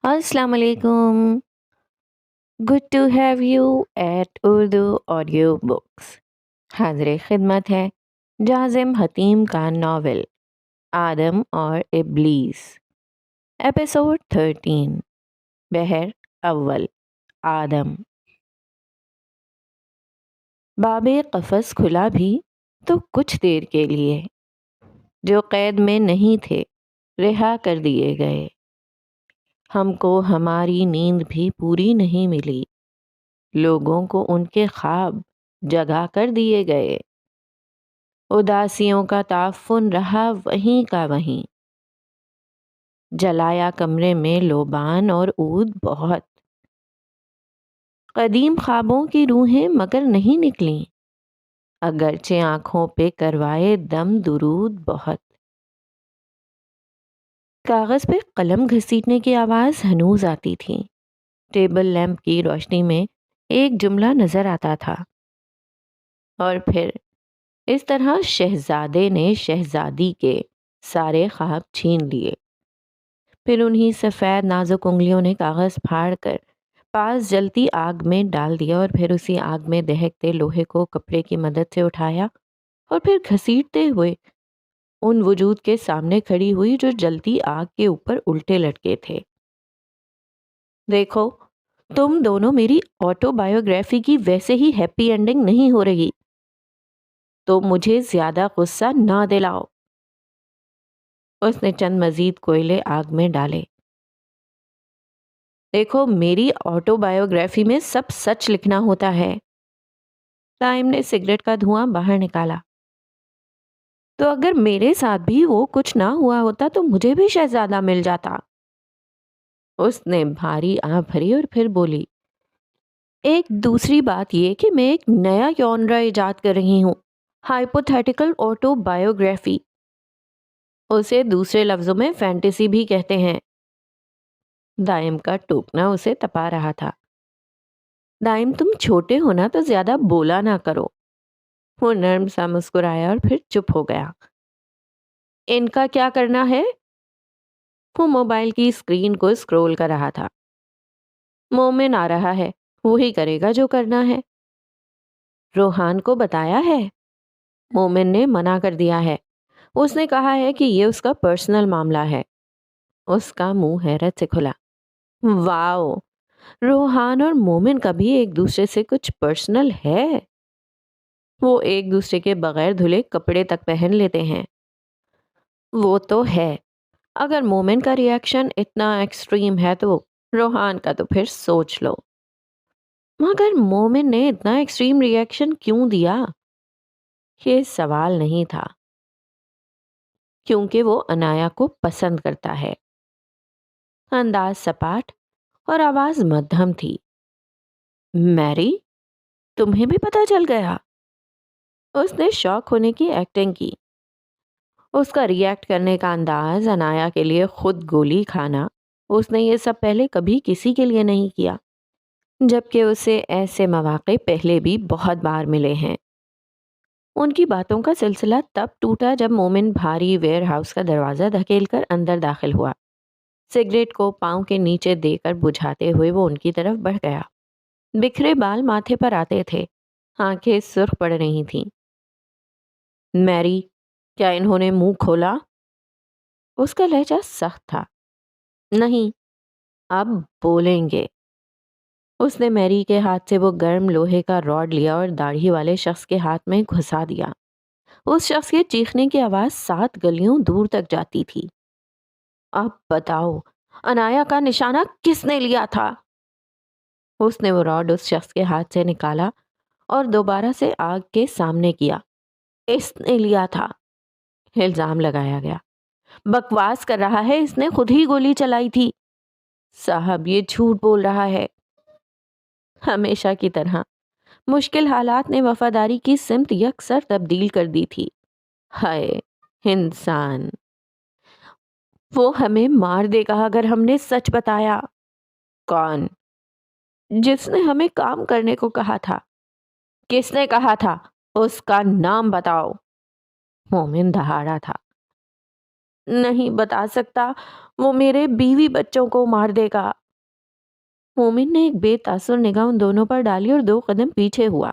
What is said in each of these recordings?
السلام علیکم. Good to have you at Urdu audio books. حاضر خدمت ہے جازم حتیم کا ناول آدم اور ابلیس، ایپیسوڈ 13، بہر اول، آدم. باب قفس کھلا بھی تو کچھ دیر کے لیے. جو قید میں نہیں تھے رہا کر دیے گئے. ہم کو ہماری نیند بھی پوری نہیں ملی. لوگوں کو ان کے خواب جگا کر دیے گئے. اداسیوں کا تعفن رہا وہیں کا وہیں. جلایا کمرے میں لوبان اور عود بہت. قدیم خوابوں کی روحیں مگر نہیں نکلیں، اگرچہ آنکھوں پہ کروائے دم درود بہت. کاغذ پہ قلم گھسیٹنے کی آواز ہنوز آتی تھی. ٹیبل لیمپ کی روشنی میں ایک جملہ نظر آتا تھا، اور پھر اس طرح شہزادے نے شہزادی کے سارے خواب چھین لیے. پھر انہی سفید نازک انگلیوں نے کاغذ پھاڑ کر پاس جلتی آگ میں ڈال دیا، اور پھر اسی آگ میں دہکتے لوہے کو کپڑے کی مدد سے اٹھایا، اور پھر گھسیٹتے ہوئے ان وجود کے سامنے کھڑی ہوئی جو جلتی آگ کے اوپر الٹے لٹکے تھے. دیکھو، تم دونوں میری آٹو بایوگرافی کی ویسے ہی ہیپی اینڈنگ نہیں ہو رہی، تو مجھے زیادہ غصہ نہ دلاؤ. اس نے چند مزید کوئلے آگ میں ڈالے. دیکھو، میری آٹو بایوگرافی میں سب سچ لکھنا ہوتا ہے. ٹائم نے سگریٹ کا دھواں باہر نکالا. تو اگر میرے ساتھ بھی وہ کچھ نہ ہوا ہوتا تو مجھے بھی شہزادہ مل جاتا. اس نے بھاری آہ بھری اور پھر بولی، ایک دوسری بات یہ کہ میں ایک نیا ژانر ایجاد کر رہی ہوں، ہائپوتھیٹیکل آٹو بایوگرافی. اسے دوسرے لفظوں میں فینٹیسی بھی کہتے ہیں. دائم کا ٹوکنا اسے تپا رہا تھا. دائم، تم چھوٹے ہو نا تو زیادہ بولا نہ کرو. وہ نرم سا مسکرایا اور پھر چپ ہو گیا. ان کا کیا کرنا ہے؟ وہ موبائل کی اسکرین کو اسکرول کر رہا تھا. مومن آ رہا ہے، وہی کرے گا جو کرنا ہے. روحان کو بتایا ہے؟ مومن نے منع کر دیا ہے. اس نے کہا ہے کہ یہ اس کا پرسنل معاملہ ہے. اس کا منہ حیرت سے کھلا. واو، روحان اور مومن کا بھی ایک دوسرے سے کچھ پرسنل ہے؟ وہ ایک دوسرے کے بغیر دھلے کپڑے تک پہن لیتے ہیں. وہ تو ہے. اگر مومن کا ریاکشن اتنا ایکسٹریم ہے تو روحان کا تو پھر سوچ لو. مگر مومن نے اتنا ایکسٹریم ریاکشن کیوں دیا؟ یہ سوال نہیں تھا، کیونکہ وہ انایا کو پسند کرتا ہے. انداز سپاٹ اور آواز مدھم تھی. میری، تمہیں بھی پتہ چل گیا؟ اس نے شوق ہونے کی ایکٹنگ کی. اس کا ریئیکٹ کرنے کا انداز انایا کے لیے خود گولی کھانا. اس نے یہ سب پہلے کبھی کسی کے لیے نہیں کیا، جبکہ اسے ایسے مواقع پہلے بھی بہت بار ملے ہیں. ان کی باتوں کا سلسلہ تب ٹوٹا جب مومن بھاری ویئر ہاؤس کا دروازہ دھکیل کر اندر داخل ہوا. سگریٹ کو پاؤں کے نیچے دے کر بجھاتے ہوئے وہ ان کی طرف بڑھ گیا. بکھرے بال ماتھے پر آتے تھے، آنکھیں سرخ پڑ رہی تھیں. میری، کیا انہوں نے منہ کھولا؟ اس کا لہجہ سخت تھا. نہیں، اب بولیں گے. اس نے میری کے ہاتھ سے وہ گرم لوہے کا راڈ لیا اور داڑھی والے شخص کے ہاتھ میں گھسا دیا. اس شخص کے چیخنے کی آواز 7 گلیوں دور تک جاتی تھی. اب بتاؤ، انایا کا نشانہ کس نے لیا تھا؟ اس نے وہ راڈ اس شخص کے ہاتھ سے نکالا اور دوبارہ سے آگ کے سامنے کیا. اس نے لیا تھا، الزام لگایا گیا. بکواس کر رہا ہے، اس نے خود ہی گولی چلائی تھی. صاحب، یہ جھوٹ بول رہا ہے. ہمیشہ کی طرح مشکل حالات نے وفاداری کی سمت یکسر تبدیل کر دی تھی. ہائے انسان، وہ ہمیں مار دے گا اگر ہم نے سچ بتایا. کون؟ جس نے ہمیں کام کرنے کو کہا تھا. کس نے کہا تھا؟ اس کا نام بتاؤ. مومن دہاڑا تھا. نہیں بتا سکتا، وہ میرے بیوی بچوں کو مار دے گا۔ مومن نے ایک بے تاثر نگاہ ان دونوں پر ڈالی اور 2 قدم پیچھے ہوا۔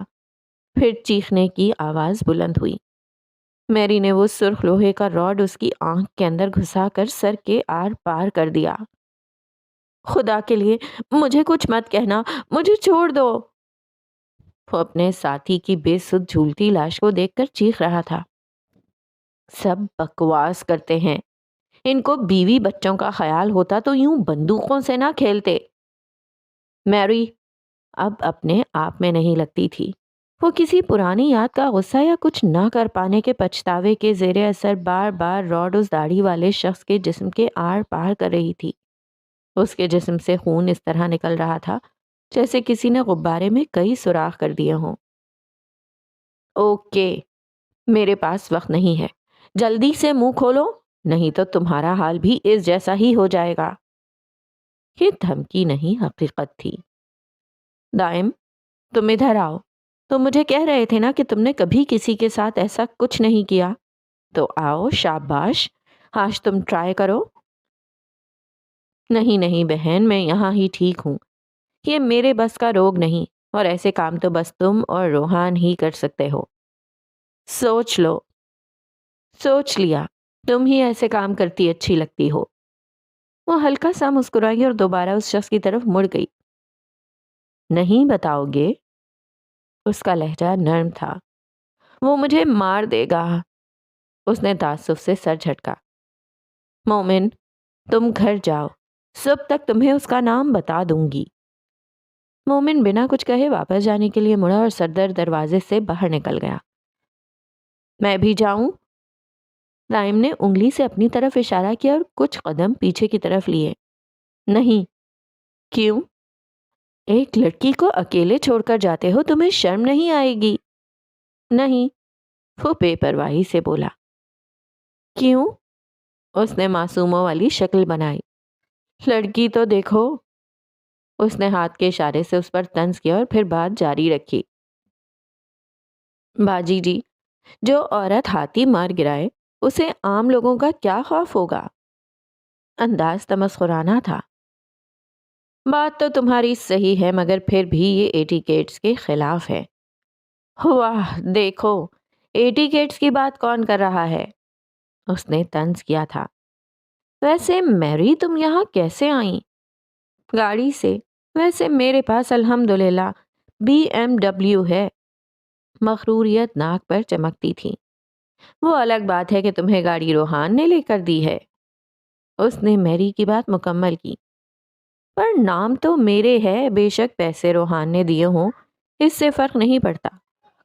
پھر چیخنے کی آواز بلند ہوئی۔ میری نے وہ سرخ لوہے کا راڈ اس کی آنکھ کے اندر گھسا کر سر کے آر پار کر دیا۔ خدا کے لیے مجھے کچھ مت کہنا، مجھے چھوڑ دو۔ وہ اپنے ساتھی کی بے سدھ جھولتی لاش کو دیکھ کر چیخ رہا تھا۔ سب بکواس کرتے ہیں، ان کو بیوی بچوں کا خیال ہوتا تو یوں بندوقوں سے نہ کھیلتے۔ میری اب اپنے آپ میں نہیں لگتی تھی۔ وہ کسی پرانی یاد کا غصہ یا کچھ نہ کر پانے کے پچھتاوے کے زیر اثر بار بار راڈ اس داڑھی والے شخص کے جسم کے آر پار کر رہی تھی۔ اس کے جسم سے خون اس طرح نکل رہا تھا جیسے کسی نے غبارے میں کئی سوراخ کر دیے ہوں۔ اوکے، میرے پاس وقت نہیں ہے، جلدی سے منہ کھولو، نہیں تو تمہارا حال بھی اس جیسا ہی ہو جائے گا۔ یہ دھمکی نہیں، حقیقت تھی۔ دائم، تم ادھر آؤ۔ تم مجھے کہہ رہے تھے نا کہ تم نے کبھی کسی کے ساتھ ایسا کچھ نہیں کیا، تو آؤ، شاباش، آج تم ٹرائی کرو۔ نہیں نہیں بہن، میں یہاں ہی ٹھیک ہوں، یہ میرے بس کا روگ نہیں، اور ایسے کام تو بس تم اور روحان ہی کر سکتے ہو۔ سوچ لو۔ سوچ لیا، تم ہی ایسے کام کرتی اچھی لگتی ہو۔ وہ ہلکا سا مسکرائی اور دوبارہ اس شخص کی طرف مڑ گئی۔ نہیں بتاؤ گے؟ اس کا لہجہ نرم تھا۔ وہ مجھے مار دے گا۔ اس نے تعصب سے سر جھٹکا۔ مومن، تم گھر جاؤ، صبح تک تمہیں اس کا نام بتا دوں گی۔ مومن بنا کچھ کہے واپس جانے کے لیے مڑا اور سردر دروازے سے باہر نکل گیا۔ میں بھی جاؤں؟ رائم نے انگلی سے اپنی طرف اشارہ کیا اور کچھ قدم پیچھے کی طرف لیے۔ نہیں۔ کیوں؟ ایک لڑکی کو اکیلے چھوڑ کر جاتے ہو، تمہیں شرم نہیں آئے گی؟ نہیں، وہ بے پرواہی سے بولا۔ کیوں؟ اس نے معصوموں والی شکل بنائی۔ لڑکی تو دیکھو۔ اس نے ہاتھ کے اشارے سے اس پر طنز کیا اور پھر بات جاری رکھی۔ باجی جی، جو عورت ہاتھی مار گرائے اسے عام لوگوں کا کیا خوف ہوگا؟ انداز تمسخرانہ تھا۔ بات تو تمہاری صحیح ہے، مگر پھر بھی یہ ایٹیکیٹس کے خلاف ہے۔ واہ، دیکھو، ایٹیکیٹس کی بات کون کر رہا ہے؟ اس نے طنز کیا تھا۔ ویسے میری، تم یہاں کیسے آئیں؟ گاڑی سے۔ ویسے میرے پاس الحمدللہ BMW ہے۔ مغروریت ناک پر چمکتی تھی۔ وہ الگ بات ہے کہ تمہیں گاڑی روحان نے لے کر دی ہے۔ اس نے میری کی بات مکمل کی۔ پر نام تو میرے ہے، بے شک پیسے روحان نے دیے ہوں، اس سے فرق نہیں پڑتا۔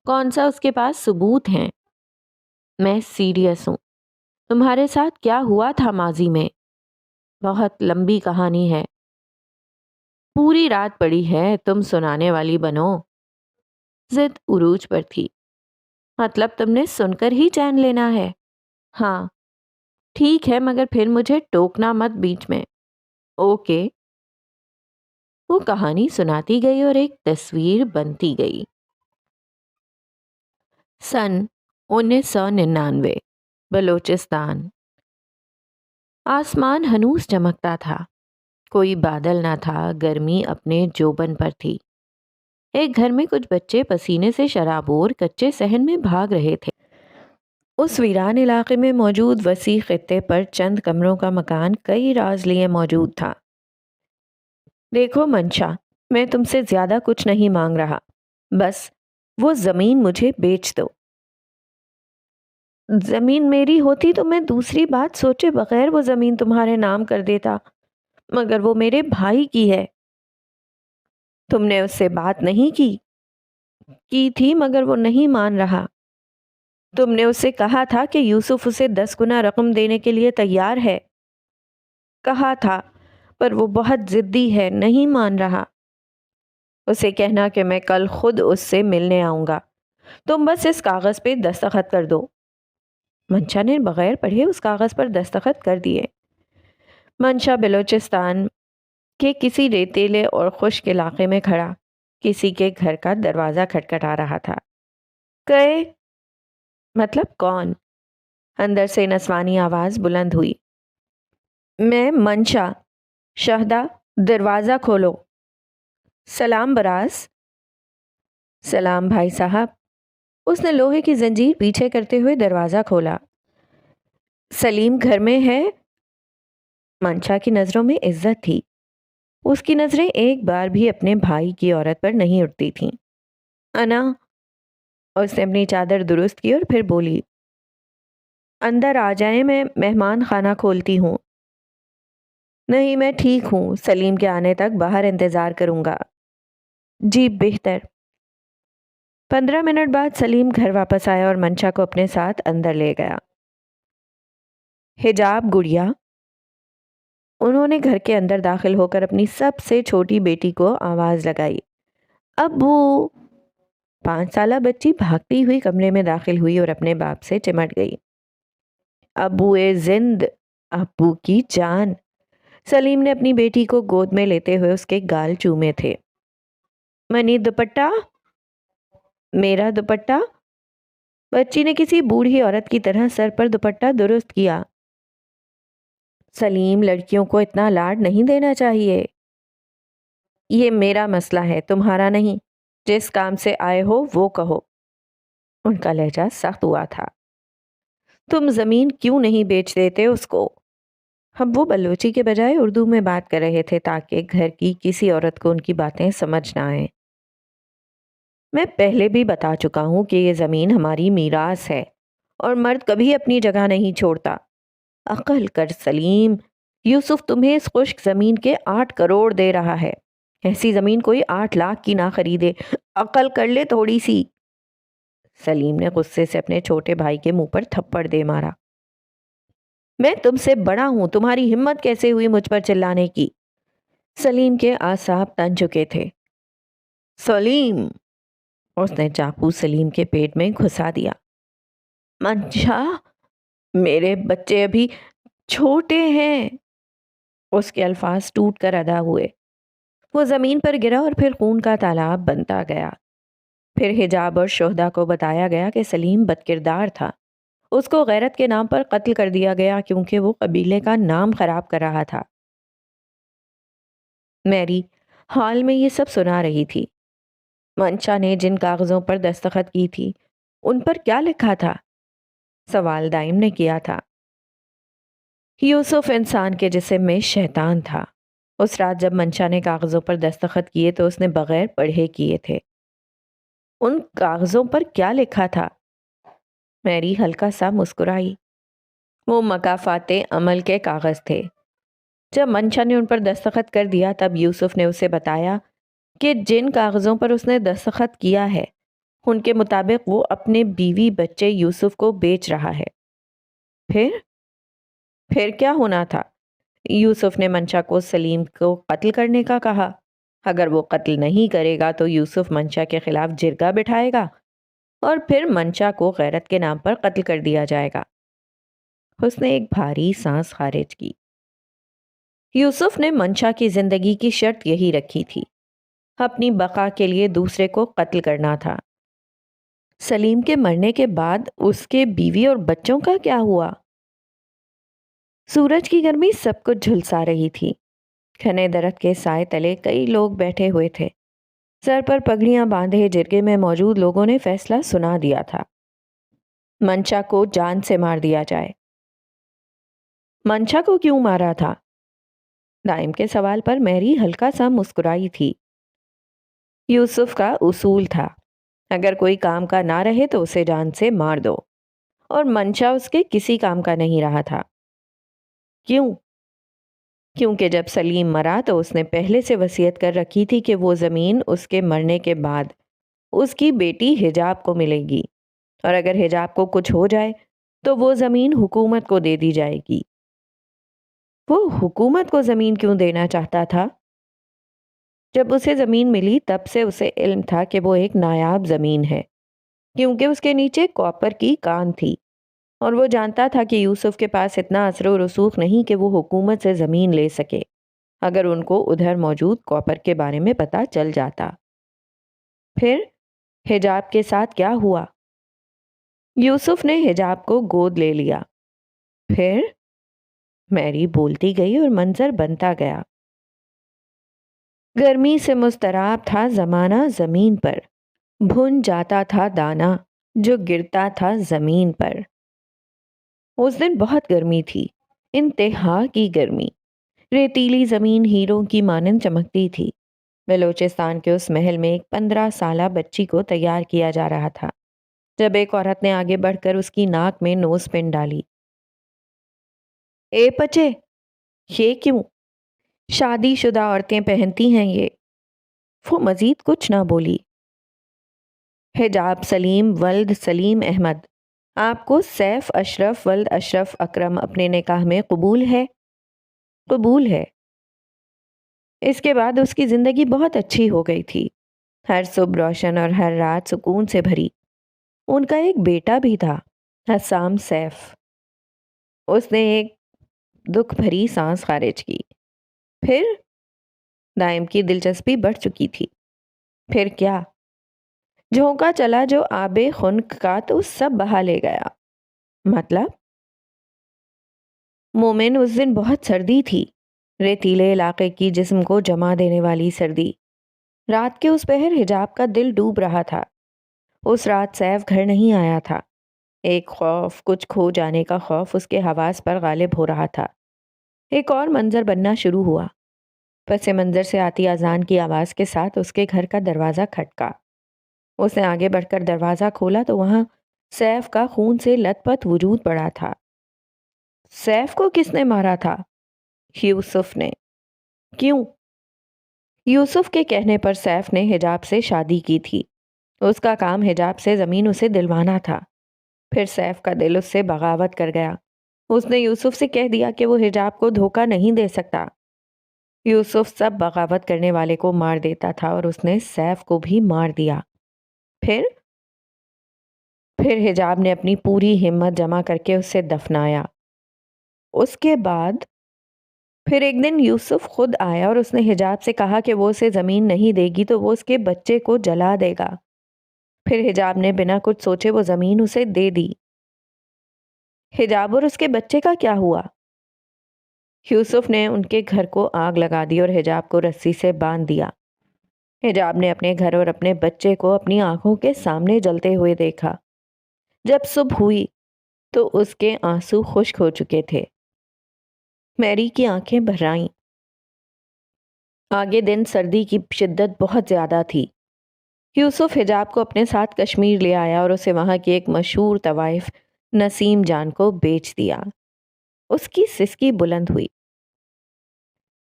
کون سا اس کے پاس ثبوت ہیں؟ میں سیریس ہوں۔ تمہارے ساتھ کیا ہوا تھا ماضی میں؟ بہت لمبی کہانی ہے۔ پوری رات پڑی ہے، تم سنانے والی بنو۔ ضد عروج پر تھی۔ مطلب تم نے سن کر ہی چین لینا ہے؟ ہاں۔ ٹھیک ہے، مگر پھر مجھے ٹوکنا مت بیچ میں۔ اوکے۔ وہ کہانی سناتی گئی اور ایک تصویر بنتی گئی۔ سن 1999، بلوچستان۔ آسمان ہنوز چمکتا تھا، کوئی بادل نہ تھا، گرمی اپنے جوبن پر تھی۔ ایک گھر میں کچھ بچے پسینے سے شرابور کچے صحن میں بھاگ رہے تھے۔ اس ویران علاقے میں موجود وسیع خطے پر چند کمروں کا مکان کئی راز لیے موجود تھا۔ دیکھو منشا، میں تم سے زیادہ کچھ نہیں مانگ رہا، بس وہ زمین مجھے بیچ دو۔ زمین میری ہوتی تو میں دوسری بات سوچے بغیر وہ زمین تمہارے نام کر دیتا، مگر وہ میرے بھائی کی ہے۔ تم نے اس سے بات نہیں کی تھی، مگر وہ نہیں مان رہا۔ تم نے اسے کہا تھا کہ یوسف اسے 10 گنا رقم دینے کے لیے تیار ہے۔ کہا تھا، پر وہ بہت ضدی ہے، نہیں مان رہا۔ اسے کہنا کہ میں کل خود اس سے ملنے آؤں گا، تم بس اس کاغذ پہ دستخط کر دو۔ منشا نے بغیر پڑھے اس کاغذ پر دستخط کر دیے۔ منشا بلوچستان کے کسی ریتیلے اور خشک علاقے میں کھڑا کسی کے گھر کا دروازہ کھٹکھٹا رہا تھا۔ کئے؟ مطلب کون؟ اندر سے نسوانی آواز بلند ہوئی۔ میں منشا. شہدا دروازہ کھولو. سلام براس. سلام بھائی صاحب. اس نے لوہے کی زنجیر پیچھے کرتے ہوئے دروازہ کھولا. سلیم گھر میں ہے؟ منشا کی نظروں میں عزت تھی. اس کی نظریں ایک بار بھی اپنے بھائی کی عورت پر نہیں اٹھتی تھیں. انا. اس نے اپنی چادر درست کی اور پھر بولی. اندر آ جائیں، میں مہمان خانہ کھولتی ہوں. نہیں، میں ٹھیک ہوں، سلیم کے آنے تک باہر انتظار کروں گا. جی بہتر. 15 منٹ بعد سلیم گھر واپس آیا اور منشا کو اپنے ساتھ اندر لے گیا. حجاب گڑیا. انہوں نے گھر کے اندر داخل ہو کر اپنی سب سے چھوٹی بیٹی کو آواز لگائی. ابو. 5 سالہ بچی بھاگتی ہوئی کمرے میں داخل ہوئی اور اپنے باپ سے چمٹ گئی. ابو زند، ابو کی جان. سلیم نے اپنی بیٹی کو گود میں لیتے ہوئے اس کے گال چومے تھے. منی دوپٹہ. میرا دوپٹہ. بچی نے کسی بوڑھی عورت کی طرح سر پر دوپٹہ درست کیا. سلیم، لڑکیوں کو اتنا لاڈ نہیں دینا چاہیے. یہ میرا مسئلہ ہے، تمہارا نہیں. جس کام سے آئے ہو وہ کہو. ان کا لہجہ سخت ہوا تھا. تم زمین کیوں نہیں بیچ دیتے اس کو؟ ہم وہ بلوچی کے بجائے اردو میں بات کر رہے تھے تاکہ گھر کی کسی عورت کو ان کی باتیں سمجھ نہ آئیں. میں پہلے بھی بتا چکا ہوں کہ یہ زمین ہماری میراث ہے اور مرد کبھی اپنی جگہ نہیں چھوڑتا. عقل کر سلیم. یوسف تمہیں اس خشک زمین کے 8 کروڑ دے رہا ہے. ایسی زمین کوئی 8 لاکھ کی نہ خریدے. عقل کر لے تھوڑی سی. سلیم نے غصے سے اپنے چھوٹے بھائی کے منہ پر تھپڑ دے مارا. میں تم سے بڑا ہوں، تمہاری ہمت کیسے ہوئی مجھ پر چلانے کی؟ سلیم کے اعصاب تن چکے تھے. سلیم. اس نے چاقو سلیم کے پیٹ میں گھسا دیا. منشا، میرے بچے ابھی چھوٹے ہیں. اس کے الفاظ ٹوٹ کر ادا ہوئے. وہ زمین پر گرا اور پھر خون کا تالاب بنتا گیا. پھر حجاب اور شہدا کو بتایا گیا کہ سلیم بدکردار تھا. اس کو غیرت کے نام پر قتل کر دیا گیا کیونکہ وہ قبیلے کا نام خراب کر رہا تھا. میری حال میں یہ سب سنا رہی تھی. منشا نے جن کاغذوں پر دستخط کی تھی ان پر کیا لکھا تھا؟ سوال دائم نے کیا تھا. یوسف انسان کے جسم میں شیطان تھا. اس رات جب منشا نے کاغذوں پر دستخط کیے تو اس نے بغیر پڑھے کیے تھے. ان کاغذوں پر کیا لکھا تھا؟ میری ہلکا سا مسکرائی. وہ مکافات عمل کے کاغذ تھے. جب منشا نے ان پر دستخط کر دیا تب یوسف نے اسے بتایا کہ جن کاغذوں پر اس نے دستخط کیا ہے ان کے مطابق وہ اپنے بیوی بچے یوسف کو بیچ رہا ہے. پھر کیا ہونا تھا؟ یوسف نے منشا کو سلیم کو قتل کرنے کا کہا. اگر وہ قتل نہیں کرے گا تو یوسف منشا کے خلاف جرگہ بٹھائے گا اور پھر منشا کو غیرت کے نام پر قتل کر دیا جائے گا. اس نے ایک بھاری سانس خارج کی. یوسف نے منشا کی زندگی کی شرط یہی رکھی تھی، اپنی بقا کے لیے دوسرے کو قتل کرنا تھا. سلیم کے مرنے کے بعد اس کے بیوی اور بچوں کا کیا ہوا؟ سورج کی گرمی سب کچھ جھلسا رہی تھی. گھنے درخت کے سائے تلے کئی لوگ بیٹھے ہوئے تھے. سر پر پگڑیاں باندھے جرگے میں موجود لوگوں نے فیصلہ سنا دیا تھا. منشا کو جان سے مار دیا جائے. منشا کو کیوں مارا تھا؟ دائم کے سوال پر میری ہلکا سا مسکرائی تھی. یوسف کا اصول تھا، اگر کوئی کام کا نہ رہے تو اسے جان سے مار دو، اور منشا اس کے کسی کام کا نہیں رہا تھا. کیوں؟ کیونکہ جب سلیم مرا تو اس نے پہلے سے وصیت کر رکھی تھی کہ وہ زمین اس کے مرنے کے بعد اس کی بیٹی حجاب کو ملے گی، اور اگر حجاب کو کچھ ہو جائے تو وہ زمین حکومت کو دے دی جائے گی. وہ حکومت کو زمین کیوں دینا چاہتا تھا؟ جب اسے زمین ملی تب سے اسے علم تھا کہ وہ ایک نایاب زمین ہے، کیونکہ اس کے نیچے کاپر کی کان تھی، اور وہ جانتا تھا کہ یوسف کے پاس اتنا اثر و رسوخ نہیں کہ وہ حکومت سے زمین لے سکے اگر ان کو ادھر موجود کاپر کے بارے میں پتہ چل جاتا. پھر حجاب کے ساتھ کیا ہوا؟ یوسف نے حجاب کو گود لے لیا. پھر میری بولتی گئی اور منظر بنتا گیا۔ گرمی سے مضطراب تھا زمانہ زمین پر، بھن جاتا تھا دانا جو گرتا تھا زمین پر۔ اس دن بہت گرمی تھی، انتہا کی گرمی۔ ریتیلی زمین ہیروں کی مانند چمکتی تھی۔ بلوچستان کے اس محل میں ایک 15 سالہ بچی کو تیار کیا جا رہا تھا جب ایک عورت نے آگے بڑھ کر اس کی ناک میں نوز پن ڈالی۔ اے پچے، یہ کیوں؟ شادی شدہ عورتیں پہنتی ہیں یہ۔ وہ مزید کچھ نہ بولی۔ حجاب سلیم ولد سلیم احمد، آپ کو سیف اشرف ولد اشرف اکرم اپنے نکاح میں قبول ہے؟ قبول ہے۔ اس کے بعد اس کی زندگی بہت اچھی ہو گئی تھی، ہر صبح روشن اور ہر رات سکون سے بھری۔ ان کا ایک بیٹا بھی تھا، حسام سیف۔ اس نے ایک دکھ بھری سانس خارج کی۔ پھر دائم کی دلچسپی بڑھ چکی تھی۔ پھر کیا؟ جھونکا چلا جو آب خنک کا تو سب بہا لے گیا۔ مطلب؟ مومن اس دن بہت سردی تھی، ریتیلے علاقے کی جسم کو جما دینے والی سردی۔ رات کے اس پہر حجاب کا دل ڈوب رہا تھا۔ اس رات سیف گھر نہیں آیا تھا۔ ایک خوف، کچھ کھو جانے کا خوف اس کے حواس پر غالب ہو رہا تھا۔ ایک اور منظر بننا شروع ہوا۔ پس منظر سے آتی اذان کی آواز کے ساتھ اس کے گھر کا دروازہ کھٹکا۔ اس نے آگے بڑھ کر دروازہ کھولا تو وہاں سیف کا خون سے لت پت وجود پڑا تھا۔ سیف کو کس نے مارا تھا؟ یوسف نے۔ کیوں؟ یوسف کے کہنے پر سیف نے حجاب سے شادی کی تھی۔ اس کا کام حجاب سے زمین اسے دلوانا تھا۔ پھر سیف کا دل اس سے بغاوت کر گیا۔ اس نے یوسف سے کہہ دیا کہ وہ حجاب کو دھوکہ نہیں دے سکتا۔ یوسف سب بغاوت کرنے والے کو مار دیتا تھا اور اس نے سیف کو بھی مار دیا۔ پھر حجاب نے اپنی پوری ہمت جمع کر کے اسے دفنایا۔ اس کے بعد پھر ایک دن یوسف خود آیا اور اس نے حجاب سے کہا کہ وہ اسے زمین نہیں دے گی تو وہ اس کے بچے کو جلا دے گا۔ پھر حجاب نے بنا کچھ سوچے وہ زمین اسے دے دی۔ حجاب اور اس کے بچے کا کیا ہوا؟ یوسف نے ان کے گھر کو آگ لگا دی اور حجاب کو رسی سے باندھ دیا۔ حجاب نے اپنے گھر اور اپنے بچے کو اپنی آنکھوں کے سامنے جلتے ہوئے دیکھا۔ جب صبح ہوئی تو اس کے آنسو خشک ہو چکے تھے۔ میری کی آنکھیں بھر آئیں۔ آگے دن سردی کی شدت بہت زیادہ تھی۔ یوسف حجاب کو اپنے ساتھ کشمیر لے آیا اور اسے وہاں کی ایک مشہور طوائف نسیم جان کو بیچ دیا۔ اس کی سسکی بلند ہوئی۔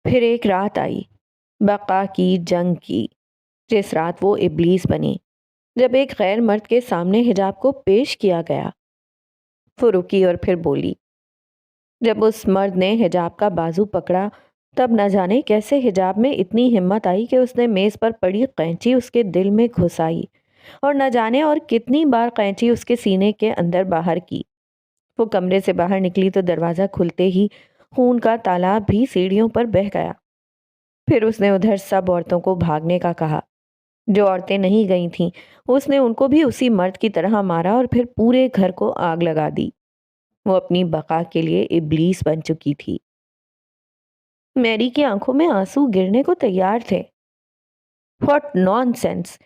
پھر ایک رات آئی، بقا کی جنگ کی، جس رات وہ ابلیس بنی۔ جب ایک غیر مرد کے سامنے حجاب کو پیش کیا گیا، وہ رکی اور پھر بولی۔ جب اس مرد نے حجاب کا بازو پکڑا تب نہ جانے کیسے حجاب میں اتنی ہمت آئی کہ اس نے میز پر پڑی قینچی اس کے دل میں گھسائی اور نہ جانے اور کتنی بار قینچی اس کے سینے کے اندر باہر کی۔ وہ کمرے سے باہر نکلی تو دروازہ کھلتے ہی خون کا تالاب بھی سیڑھیوں پر بہہ گیا۔ پھر اس نے ادھر سب عورتوں کو بھاگنے کا کہا۔ جو عورتیں نہیں گئی تھیں اس نے ان کو بھی اسی مرد کی طرح مارا اور پھر پورے گھر کو آگ لگا دی۔ وہ اپنی بقا کے لیے ابلیس بن چکی تھی۔ میری کی آنکھوں میں آنسو گرنے کو تیار تھے۔ What naan sense!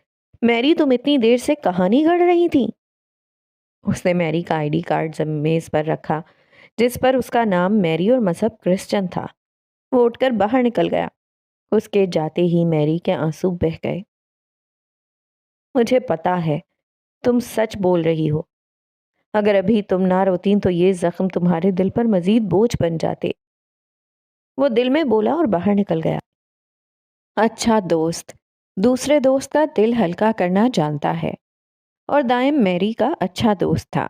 میری تم اتنی دیر سے کہانی گڑھ رہی تھی؟ اس نے میری کا آئی ڈی کارڈ میز پر رکھا جس پر اس کا نام میری اور مذہب کرسچن تھا۔ وہ اٹھ کر باہر نکل گیا۔ اس کے جاتے ہی میری کے آنسو بہہ گئے۔ مجھے پتا ہے تم سچ بول رہی ہو۔ اگر ابھی تم نہ روتیں تو یہ زخم تمہارے دل پر مزید بوجھ بن جاتے۔ وہ دل میں بولا اور باہر نکل گیا۔ اچھا دوست دوسرے دوست کا دل ہلکا کرنا جانتا ہے، اور دائم میری کا اچھا دوست تھا۔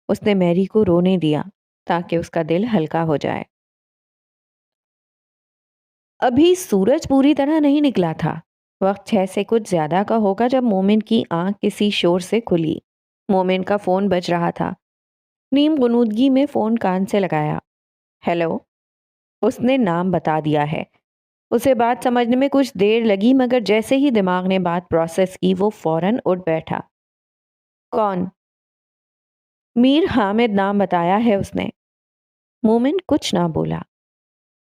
اس نے میری کو رونے دیا تاکہ اس کا دل ہلکا ہو جائے۔ ابھی سورج پوری طرح نہیں نکلا تھا۔ وقت 6 سے کچھ زیادہ کا ہوگا جب مومن کی آنکھ کسی شور سے کھلی۔ مومن کا فون بج رہا تھا۔ نیم غنودگی میں فون کان سے لگایا۔ ہیلو۔ اس نے نام بتا دیا ہے۔ اسے بات سمجھنے میں کچھ دیر لگی مگر جیسے ہی دماغ نے بات پروسیس کی وہ فوراً اٹھ بیٹھا۔ کون؟ میر حامد نام بتایا ہے اس نے۔ مومن کچھ نہ بولا۔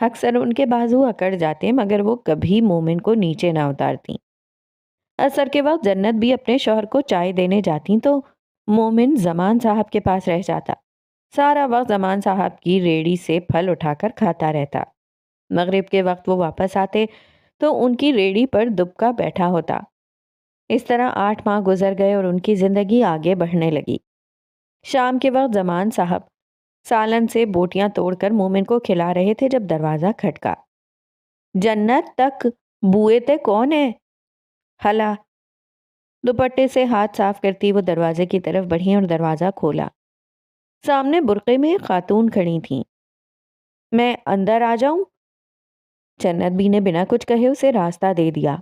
اکثر ان کے بازو اکڑ جاتے مگر وہ کبھی مومن کو نیچے نہ اتارتی۔ عصر کے وقت جنت بھی اپنے شوہر کو چائے دینے جاتی تو مومن زمان صاحب کے پاس رہ جاتا۔ سارا وقت زمان صاحب کی ریڑھی سے پھل اٹھا کر کھاتا رہتا۔ مغرب کے وقت وہ واپس آتے تو ان کی ریڑھی پر دبکا بیٹھا ہوتا۔ اس طرح 8 ماہ گزر گئے اور ان کی زندگی آگے بڑھنے لگی۔ شام کے وقت زمان صاحب سالن سے بوٹیاں توڑ کر مومن کو کھلا رہے تھے جب دروازہ کھٹکا۔ جنت تک بوئے تے کون ہے؟ ہلا۔ دوپٹے سے ہاتھ صاف کرتی وہ دروازے کی طرف بڑھی اور دروازہ کھولا۔ سامنے برقعے میں ایک خاتون کھڑی تھیں۔ میں اندر آ جاؤں؟ جنت بھی نے بنا کچھ کہے اسے راستہ دے دیا۔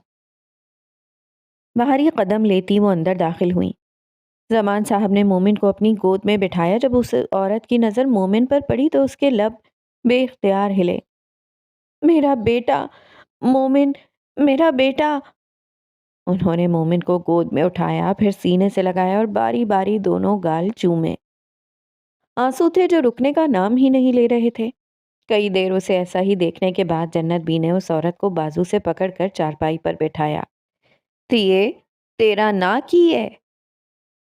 باہری قدم لیتی وہ اندر داخل ہوئیں۔ زمان صاحب نے مومن کو اپنی گود میں بٹھایا۔ جب اس عورت کی نظر مومن پر پڑی تو اس کے لب بے اختیار ہلے۔ میرا بیٹا مومن، میرا بیٹا۔ انہوں نے مومن کو گود میں اٹھایا، پھر سینے سے لگایا اور باری باری دونوں گال چومے۔ آنسو تھے جو رکنے کا نام ہی نہیں لے رہے تھے۔ کئی دیر اسے ایسا ہی دیکھنے کے بعد جنت بی نے اس عورت کو بازو سے پکڑ کر چارپائی پر بٹھایا۔ تیے تیرا نا کی ہے؟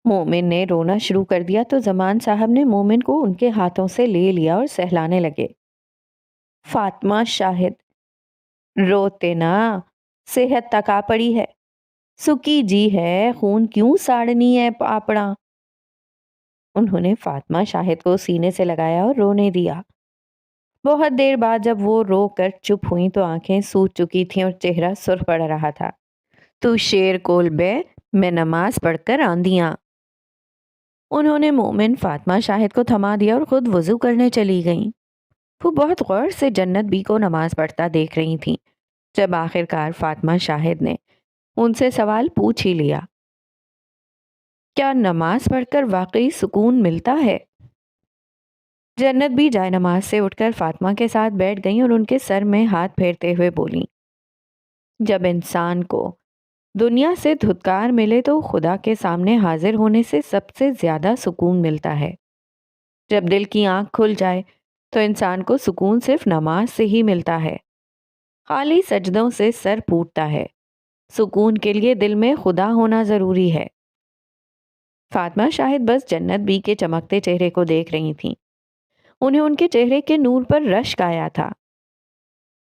مومن نے رونا شروع کر دیا تو زمان صاحب نے مومن کو ان کے ہاتھوں سے لے لیا اور سہلانے لگے۔ فاطمہ شاہد روتے نا، صحت تک آ پڑی ہے، سکی جی ہے، خون کیوں ساڑنی ہے پاپڑا؟ انہوں نے فاطمہ شاہد کو سینے سے لگایا اور رونے دیا۔ بہت دیر بعد جب وہ رو کر چپ ہوئیں تو آنکھیں سوج چکی تھیں اور چہرہ سرخ پڑ رہا تھا۔ تو شیر کول بے، میں نماز پڑھ کر آندیاں۔ انہوں نے مومن فاطمہ شاہد کو تھما دیا اور خود وضو کرنے چلی گئیں۔ وہ بہت غور سے جنت بی کو نماز پڑھتا دیکھ رہی تھیں۔ جب آخر کار فاطمہ شاہد نے ان سے سوال پوچھ ہی لیا، کیا نماز پڑھ کر واقعی سکون ملتا ہے؟ جنت بھی جائے نماز سے اٹھ کر فاطمہ کے ساتھ بیٹھ گئیں اور ان کے سر میں ہاتھ پھیرتے ہوئے بولیں، جب انسان کو دنیا سے دھتکار ملے تو خدا کے سامنے حاضر ہونے سے سب سے زیادہ سکون ملتا ہے۔ جب دل کی آنکھ کھل جائے تو انسان کو سکون صرف نماز سے ہی ملتا ہے۔ خالی سجدوں سے سر پھوٹتا ہے۔ سکون کے لیے دل میں خدا ہونا ضروری ہے۔ فاطمہ شاہد بس جنت بی کے چمکتے چہرے کو دیکھ رہی تھیں۔ انہیں ان کے چہرے کے نور پر رشک آیا تھا۔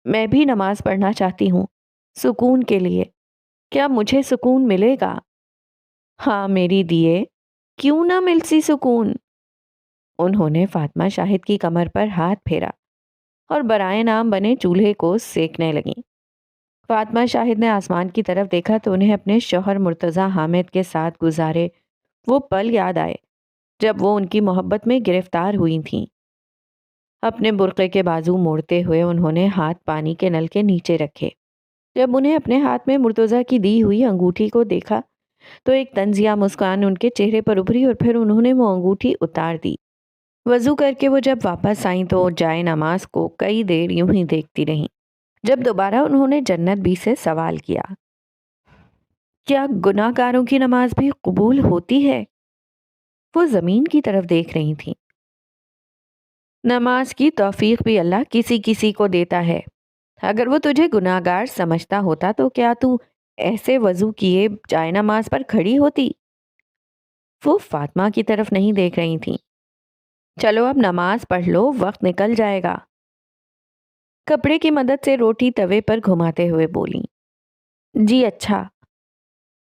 میں بھی نماز پڑھنا چاہتی ہوں، سکون کے لیے۔ کیا مجھے سکون ملے گا؟ ہاں میری دیے، کیوں نہ مل سی سکون؟ انہوں نے فاطمہ شاہد کی کمر پر ہاتھ پھیرا اور برائے نام بنے چولہے کو سیکنے لگیں۔ فاطمہ شاہد نے آسمان کی طرف دیکھا تو انہیں اپنے شوہر مرتضیٰ حامد کے ساتھ گزارے وہ پل یاد آئے جب وہ ان کی محبت میں گرفتار ہوئی تھیں۔ اپنے برقعے کے بازو موڑتے ہوئے انہوں نے ہاتھ پانی کے نل کے نیچے رکھے۔ جب انہیں اپنے ہاتھ میں مرتضیٰ کی دی ہوئی انگوٹھی کو دیکھا تو ایک طنزیہ مسکان ان کے چہرے پر ابھری اور پھر انہوں نے وہ انگوٹھی اتار دی۔ وضو کر کے وہ جب واپس آئیں تو جائے نماز کو کئی دیر یوں ہی دیکھتی رہیں۔ جب دوبارہ انہوں نے جنت بی سے سوال کیا، کیا گناہ گاروں کی نماز بھی قبول ہوتی ہے؟ وہ زمین کی طرف دیکھ رہی تھیں۔ نماز کی توفیق بھی اللہ کسی کسی کو دیتا ہے۔ اگر وہ تجھے گناہ گار سمجھتا ہوتا تو کیا تو ایسے وضو کیے جائے نماز پر کھڑی ہوتی؟ وہ فاطمہ کی طرف نہیں دیکھ رہی تھیں۔ چلو اب نماز پڑھ لو، وقت نکل جائے گا۔ کپڑے کی مدد سے روٹی توے پر گھماتے ہوئے بولیں، جی اچھا۔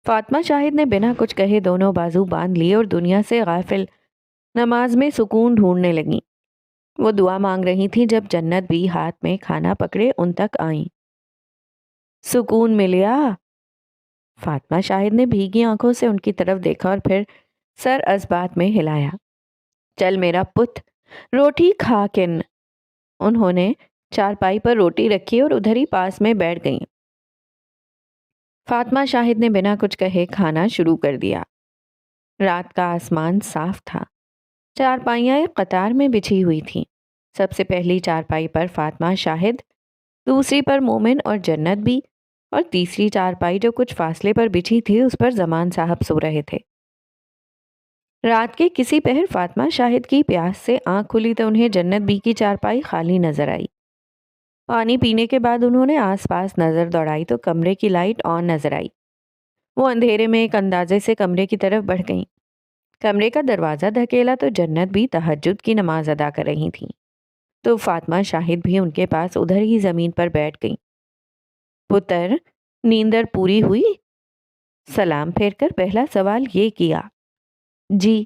فاطمہ شاہد نے بنا کچھ کہے دونوں بازو باندھ لیے اور دنیا سے غافل نماز میں سکون ڈھونڈنے لگیں۔ وہ دعا مانگ رہی تھی جب جنت بھی ہاتھ میں کھانا پکڑے ان تک آئیں۔ سکون ملیا؟ فاطمہ شاہد نے بھیگی آنکھوں سے ان کی طرف دیکھا اور پھر سر ازبات میں ہلایا۔ چل میرا پت، روٹی کھا کن۔ انہوں نے چارپائی پر روٹی رکھی اور ادھر ہی پاس میں بیٹھ گئیں۔ فاطمہ شاہد نے بنا کچھ کہے کھانا شروع کر دیا۔ رات کا آسمان صاف تھا۔ چارپائیاں ایک قطار میں بچھی ہوئی تھیں۔ سب سے پہلی چارپائی پر فاطمہ شاہد، دوسری پر مومن اور جنت بھی، اور تیسری چارپائی جو کچھ فاصلے پر بچھی تھی اس پر زمان صاحب سو رہے تھے۔ رات کے کسی پہر فاطمہ شاہد کی پیاس سے آنکھ کھلی تو انہیں جنت بی کی چارپائی خالی نظر آئی۔ پانی پینے کے بعد انہوں نے آس پاس نظر دوڑائی تو کمرے کی لائٹ آن نظر آئی۔ وہ اندھیرے میں ایک اندازے سے کمرے کی طرف بڑھ گئیں۔ کمرے کا دروازہ دھکیلا تو جنت بھی تہجد کی نماز ادا کر رہی تھیں، تو فاطمہ شاہد بھی ان کے پاس ادھر ہی زمین پر بیٹھ گئیں۔ پتر، نیندر پوری ہوئی؟ سلام پھیر کر پہلا سوال یہ کیا۔ جی۔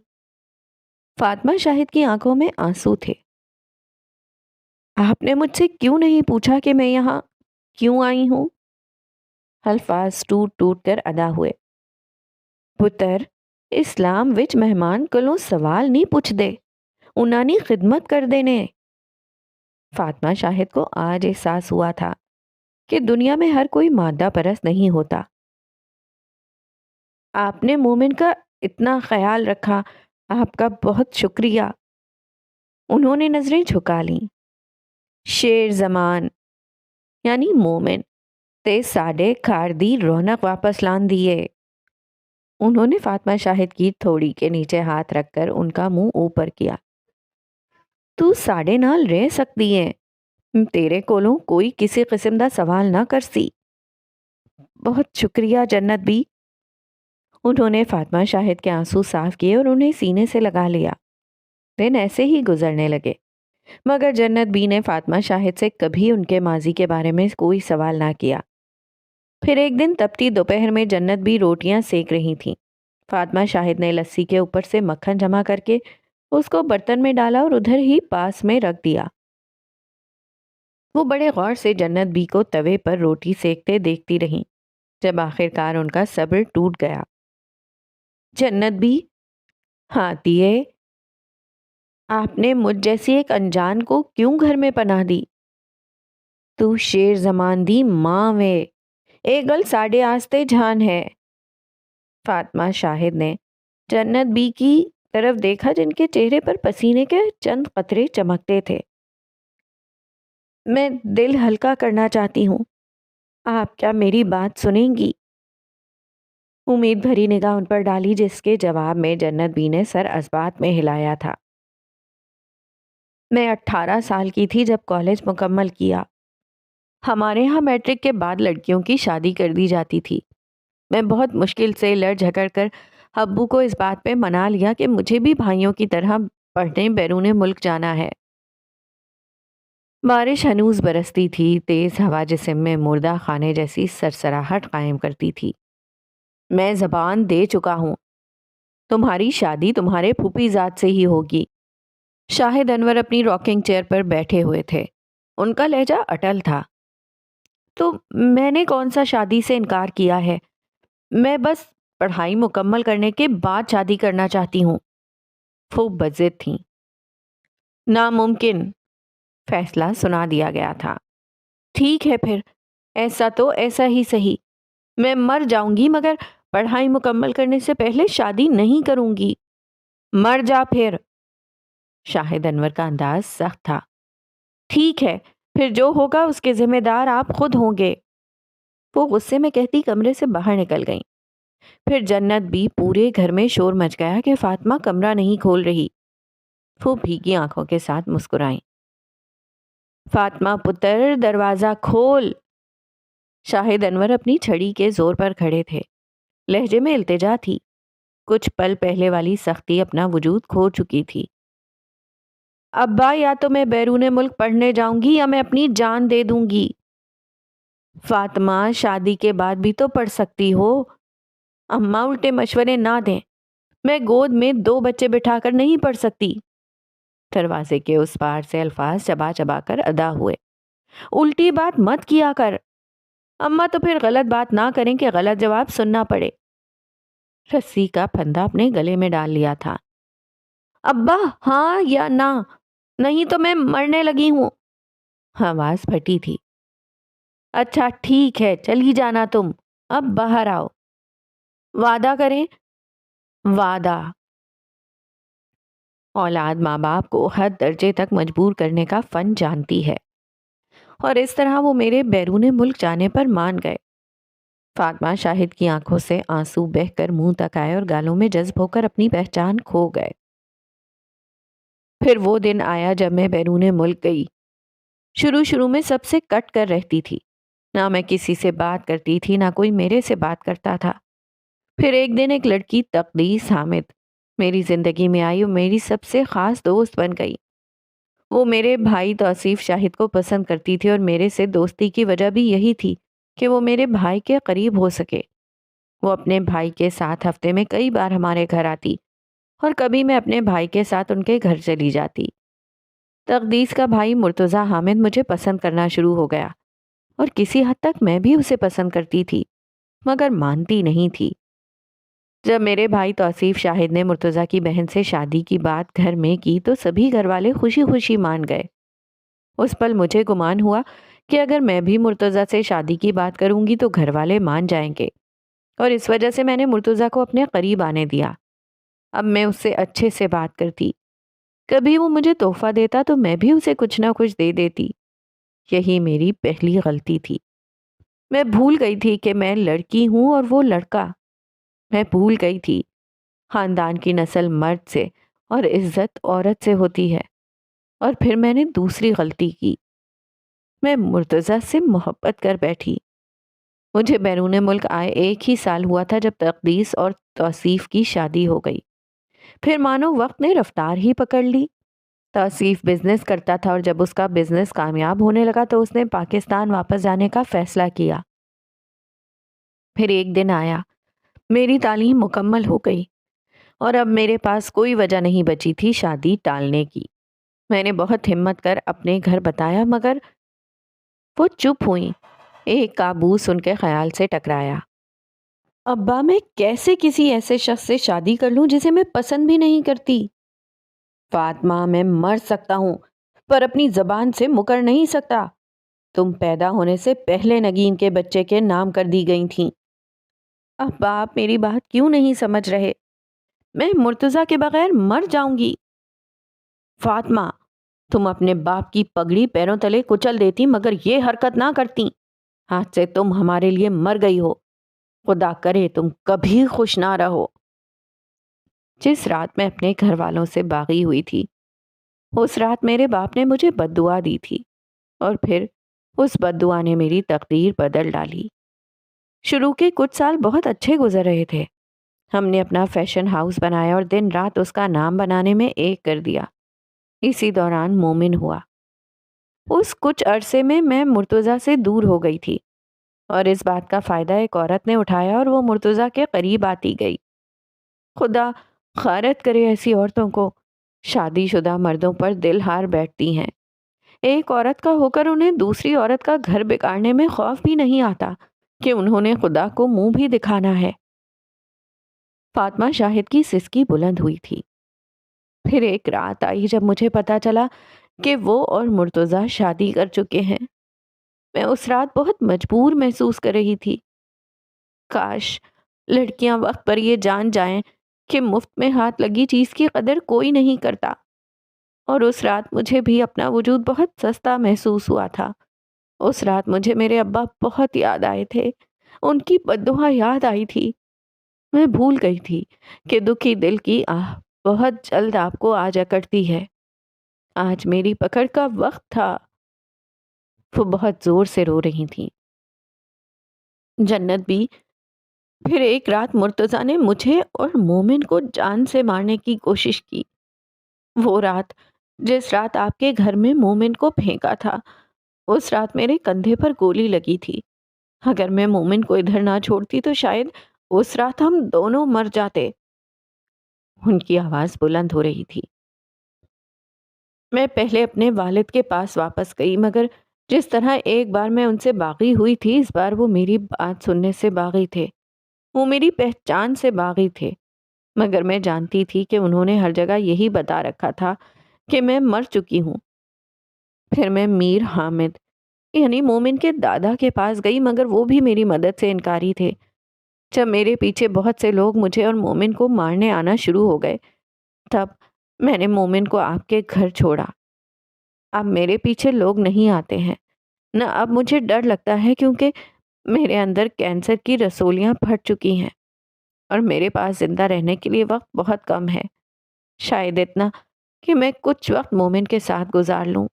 فاطمہ شاہد کی آنکھوں میں آنسو تھے۔ آپ نے مجھ سے کیوں نہیں پوچھا کہ میں یہاں کیوں آئی ہوں؟ الفاظ ٹوٹ ٹوٹ کر ادا ہوئے۔ پتر، اسلام وچ مہمان کولوں سوال نہیں پوچھ دے، انہاں نی خدمت کر دینے۔ فاطمہ شاہد کو آج احساس ہوا تھا کہ دنیا میں ہر کوئی مادہ پرست نہیں ہوتا۔ آپ نے مومن کا اتنا خیال رکھا، آپ کا بہت شکریہ۔ انہوں نے نظریں جھکا لیں۔ شیر زمان یعنی مومن تے ساڈے گھر دی رونق واپس لان دیے۔ انہوں نے فاطمہ شاہد کی تھوڑی کے نیچے ہاتھ رکھ کر ان کا منہ اوپر کیا۔ تو ساڈے نال رہ سکتی ہے، تیرے کولوں کوئی کسی قسم دا سوال نہ کرسی۔ بہت شکریہ جنت بھی۔ انہوں نے فاطمہ شاہد کے آنسو صاف کیے اور انہیں سینے سے لگا لیا۔ دن ایسے ہی گزرنے لگے، مگر جنت بی نے فاطمہ شاہد سے کبھی ان کے ماضی کے بارے میں کوئی سوال نہ کیا۔ پھر ایک دن تپتی دوپہر میں جنت بھی روٹیاں سیک رہی تھیں۔ فاطمہ شاہد نے لسی کے اوپر سے مکھن جمع کر کے اس کو برتن میں ڈالا اور ادھر ہی پاس میں رکھ دیا۔ وہ بڑے غور سے جنت بی کو توے پر روٹی سیکتے دیکھتی رہیں، جب آخرکار ان کا صبر ٹوٹ گیا۔ جنت بی، ہاں دیے، آپ نے مجھ جیسی ایک انجان کو کیوں گھر میں پناہ دی؟ تو شیر زمان دی ماں وے، اے گل ساڈے آستے جان ہے۔ فاطمہ شاہد نے جنت بی کی طرف دیکھا جن کے چہرے پر پسینے کے چند قطرے چمکتے تھے۔ میں دل ہلکا کرنا چاہتی ہوں، آپ کیا میری بات سنیں گی؟ امید بھری نگاہ ان پر ڈالی، جس کے جواب میں جنت بی نے سر اسبات میں ہلایا تھا۔ میں 18 سال کی تھی جب کالج مکمل کیا۔ ہمارے ہاں میٹرک کے بعد لڑکیوں کی شادی کر دی جاتی تھی۔ میں بہت مشکل سے لڑ جھگڑ کر ابو کو اس بات پہ منا لیا کہ مجھے بھی بھائیوں کی طرح پڑھنے بیرون ملک جانا ہے۔ بارش ہنوز برستی تھی، تیز ہوا جسم میں مردہ خانے جیسی سرسراہٹ قائم کرتی تھی۔ میں زبان دے چکا ہوں، تمہاری شادی تمہارے پھوپھی ذات سے ہی ہوگی۔ شاہد انور اپنی راکنگ چیئر پر بیٹھے ہوئے تھے، ان کا لہجہ اٹل تھا۔ تو میں نے کون سا شادی سے انکار کیا ہے، میں بس پڑھائی مکمل کرنے کے بعد شادی کرنا چاہتی ہوں۔ وہ بضد تھیں۔ ناممکن، فیصلہ سنا دیا گیا تھا۔ ٹھیک ہے پھر، ایسا تو ایسا ہی صحیح، میں مر جاؤں گی مگر پڑھائی مکمل کرنے سے پہلے شادی نہیں کروں گی۔ مر جا پھر۔ شاہد انور کا انداز سخت تھا۔ ٹھیک ہے، پھر جو ہوگا اس کے ذمہ دار آپ خود ہوں گے۔ وہ غصے میں کہتی کمرے سے باہر نکل گئیں۔ پھر جنت بھی پورے گھر میں شور مچ گیا کہ فاطمہ کمرہ نہیں کھول رہی۔ وہ بھیگی آنکھوں کے ساتھ مسکرائیں۔ فاطمہ پتر، دروازہ کھول۔ شاہد انور اپنی چھڑی کے زور پر کھڑے تھے، لہجے میں التجا تھی۔ کچھ پل پہلے والی سختی اپنا وجود کھو چکی تھی۔ ابا، یا تو میں بیرون ملک پڑھنے جاؤں گی یا میں اپنی جان دے دوں گی۔ فاطمہ، شادی کے بعد بھی تو پڑھ سکتی ہو۔ اماں الٹے مشورے نہ دیں، میں گود میں 2 بچے بٹھا کر نہیں پڑھ سکتی۔ دروازے کے اس پار سے الفاظ چبا چبا کر ادا ہوئے۔ الٹی بات مت کیا کر، اماں تو پھر غلط بات نہ کریں کہ غلط جواب سننا پڑے۔ رسی کا پھندا اپنے گلے میں ڈال لیا تھا۔ ابا، ہاں یا نہ، نہیں تو میں مرنے لگی ہوں۔ آواز پھٹی تھی۔ اچھا ٹھیک ہے، چلی جانا تم، اب باہر آؤ۔ وعدہ کریں؟ وعدہ۔ اولاد ماں باپ کو حد درجے تک مجبور کرنے کا فن جانتی ہے، اور اس طرح وہ میرے بیرون ملک جانے پر مان گئے۔ فاطمہ شاہد کی آنکھوں سے آنسو بہہ کر منہ تک آئے اور گالوں میں جذب ہو کر اپنی پہچان کھو گئے۔ پھر وہ دن آیا جب میں بیرون ملک گئی۔ شروع شروع میں سب سے کٹ کر رہتی تھی، نہ میں کسی سے بات کرتی تھی نہ کوئی میرے سے بات کرتا تھا۔ پھر ایک دن ایک لڑکی تقدیس حامد میری زندگی میں آئی اور میری سب سے خاص دوست بن گئی۔ وہ میرے بھائی توصیف شاہد کو پسند کرتی تھی اور میرے سے دوستی کی وجہ بھی یہی تھی کہ وہ میرے بھائی کے قریب ہو سکے۔ وہ اپنے بھائی کے ساتھ ہفتے میں کئی بار ہمارے گھر آتی اور کبھی میں اپنے بھائی کے ساتھ ان کے گھر چلی جاتی۔ تقدیس کا بھائی مرتضیٰ حامد مجھے پسند کرنا شروع ہو گیا اور کسی حد تک میں بھی اسے پسند کرتی تھی، مگر مانتی نہیں تھی۔ جب میرے بھائی توصیف شاہد نے مرتضیٰ کی بہن سے شادی کی بات گھر میں کی تو سبھی گھر والے خوشی خوشی مان گئے۔ اس پل مجھے گمان ہوا کہ اگر میں بھی مرتضیٰ سے شادی کی بات کروں گی تو گھر والے مان جائیں گے، اور اس وجہ سے میں نے مرتضیٰ کو اپنے قریب آنے دیا۔ اب میں اس سے اچھے سے بات کرتی، کبھی وہ مجھے تحفہ دیتا تو میں بھی اسے کچھ نہ کچھ دے دیتی۔ یہی میری پہلی غلطی تھی۔ میں بھول گئی تھی کہ میں لڑکی ہوں اور وہ لڑکا۔ میں بھول گئی تھی خاندان کی نسل مرد سے اور عزت عورت سے ہوتی ہے۔ اور پھر میں نے دوسری غلطی کی، میں مرتضیٰ سے محبت کر بیٹھی۔ مجھے بیرون ملک آئے ایک ہی سال ہوا تھا جب تقدیس اور توصیف کی شادی ہو گئی۔ پھر مانو وقت نے رفتار ہی پکڑ لی۔ توصیف بزنس کرتا تھا اور جب اس کا بزنس کامیاب ہونے لگا تو اس نے پاکستان واپس جانے کا فیصلہ کیا۔ پھر ایک دن آیا، میری تعلیم مکمل ہو گئی اور اب میرے پاس کوئی وجہ نہیں بچی تھی شادی ٹالنے کی۔ میں نے بہت ہمت کر اپنے گھر بتایا مگر وہ چپ ہوئیں۔ ایک کابوس ان کے خیال سے ٹکرایا۔ ابا، میں کیسے کسی ایسے شخص سے شادی کر لوں جسے میں پسند بھی نہیں کرتی؟ فاطمہ، میں مر سکتا ہوں پر اپنی زبان سے مکر نہیں سکتا۔ تم پیدا ہونے سے پہلے نگین کے بچے کے نام کر دی گئی تھیں۔ ابا، آپ میری بات کیوں نہیں سمجھ رہے؟ میں مرتضیٰ کے بغیر مر جاؤں گی۔ فاطمہ، تم اپنے باپ کی پگڑی پیروں تلے کچل دیتی مگر یہ حرکت نہ کرتی۔ آج سے تم ہمارے لیے مر گئی ہو، خدا کرے تم کبھی خوش نہ رہو۔ جس رات میں اپنے گھر والوں سے باغی ہوئی تھی اس رات میرے باپ نے مجھے بد دعا دی تھی اور پھر اس بد دعا نے میری تقدیر بدل ڈالی۔ شروع کے کچھ سال بہت اچھے گزر رہے تھے۔ ہم نے اپنا فیشن ہاؤس بنایا اور دن رات اس کا نام بنانے میں ایک کر دیا۔ اسی دوران مومن ہوا۔ اس کچھ عرصے میں مرتضیٰ سے دور ہو گئی تھی اور اس بات کا فائدہ ایک عورت نے اٹھایا اور وہ مرتضیٰ کے قریب آتی گئی۔ خدا غارت کرے ایسی عورتوں کو، شادی شدہ مردوں پر دل ہار بیٹھتی ہیں۔ ایک عورت کا ہو کر انہیں دوسری عورت کا گھر بگاڑنے میں خوف بھی نہیں آتا کہ انہوں نے خدا کو منہ بھی دکھانا ہے۔ فاطمہ شاہد کی سسکی بلند ہوئی تھی۔ پھر ایک رات آئی جب مجھے پتا چلا کہ وہ اور مرتضیٰ شادی کر چکے ہیں۔ میں اس رات بہت مجبور محسوس کر رہی تھی۔ کاش لڑکیاں وقت پر یہ جان جائیں کہ مفت میں ہاتھ لگی چیز کی قدر کوئی نہیں کرتا۔ اور اس رات مجھے بھی اپنا وجود بہت سستا محسوس ہوا تھا۔ اس رات مجھے میرے ابا بہت یاد آئے تھے، ان کی بددعا یاد آئی تھی۔ میں بھول گئی تھی کہ دکھی دل کی آہ بہت جلد آپ کو آ جکڑتی ہے۔ آج میری پکڑ کا وقت تھا۔ وہ بہت زور سے رو رہی تھیں۔ جنت بھی۔ پھر ایک رات مرتضیٰ نے مجھے اور مومن کو جان سے مارنے کی کوشش کی۔ وہ رات جس رات آپ کے گھر میں مومن کو پھینکا تھا، اس رات میرے کندھے پر گولی لگی تھی۔ اگر میں مومن کو ادھر نہ چھوڑتی تو شاید اس رات ہم دونوں مر جاتے۔ ان کی آواز بلند ہو رہی تھی۔ میں پہلے اپنے والد کے پاس واپس گئی مگر جس طرح ایک بار میں ان سے باغی ہوئی تھی اس بار وہ میری بات سننے سے باغی تھے، وہ میری پہچان سے باغی تھے۔ مگر میں جانتی تھی کہ انہوں نے ہر جگہ یہی بتا رکھا تھا کہ میں مر چکی ہوں۔ پھر میں میر حامد یعنی مومن کے دادا کے پاس گئی مگر وہ بھی میری مدد سے انکاری تھے۔ جب میرے پیچھے بہت سے لوگ مجھے اور مومن کو مارنے آنا شروع ہو گئے تب میں نے مومن کو آپ کے گھر چھوڑا۔ اب میرے پیچھے لوگ نہیں آتے ہیں، نہ اب مجھے ڈر لگتا ہے کیونکہ میرے اندر کینسر کی رسولیاں پھٹ چکی ہیں اور میرے پاس زندہ رہنے کے لیے وقت بہت کم ہے، شاید اتنا کہ میں کچھ وقت مومن کے ساتھ گزار لوں۔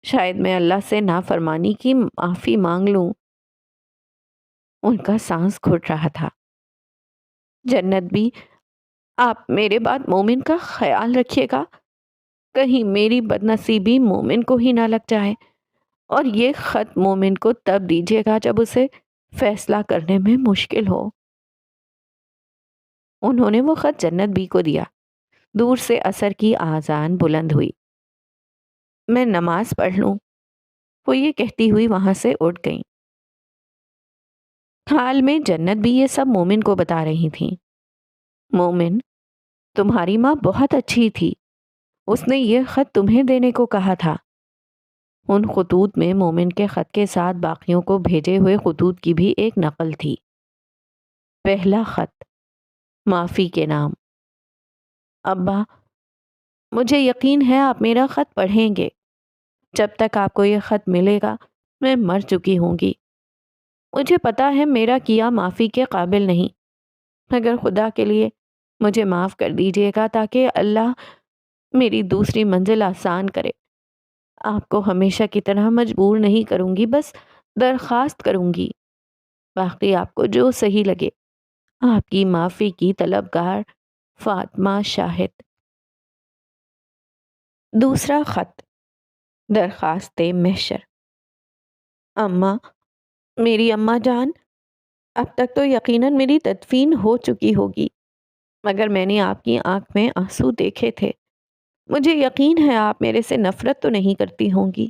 شاید میں اللہ سے نافرمانی کی معافی مانگ لوں۔ ان کا سانس گھٹ رہا تھا۔ جنت بھی، آپ میرے بعد مومن کا خیال رکھیے گا، کہیں میری بدنصیبی مومن کو ہی نہ لگ جائے، اور یہ خط مومن کو تب دیجیے گا جب اسے فیصلہ کرنے میں مشکل ہو۔ انہوں نے وہ خط جنت بی کو دیا۔ دور سے عصر کی آذان بلند ہوئی۔ میں نماز پڑھ لوں، وہ یہ کہتی ہوئی وہاں سے اٹھ گئیں۔ حال میں جنت بھی یہ سب مومن کو بتا رہی تھیں۔ مومن، تمہاری ماں بہت اچھی تھی، اس نے یہ خط تمہیں دینے کو کہا تھا۔ ان خطوط میں مومن کے خط کے ساتھ باقیوں کو بھیجے ہوئے خطوط کی بھی ایک نقل تھی۔ پہلا خط، معافی کے نام۔ ابا، مجھے یقین ہے آپ میرا خط پڑھیں گے۔ جب تک آپ کو یہ خط ملے گا میں مر چکی ہوں گی۔ مجھے پتا ہے میرا کیا معافی کے قابل نہیں، مگر خدا کے لیے مجھے معاف کر دیجیے گا تاکہ اللہ میری دوسری منزل آسان کرے۔ آپ کو ہمیشہ کی طرح مجبور نہیں کروں گی، بس درخواست کروں گی، باقی آپ کو جو صحیح لگے۔ آپ کی معافی کی طلبگار، فاطمہ شاہد۔ دوسرا خط، درخواست محشر۔ اماں، میری اماں جان، اب تک تو یقیناً میری تدفین ہو چکی ہوگی، مگر میں نے آپ کی آنکھ میں آنسو دیکھے تھے۔ مجھے یقین ہے آپ میرے سے نفرت تو نہیں کرتی ہوں گی۔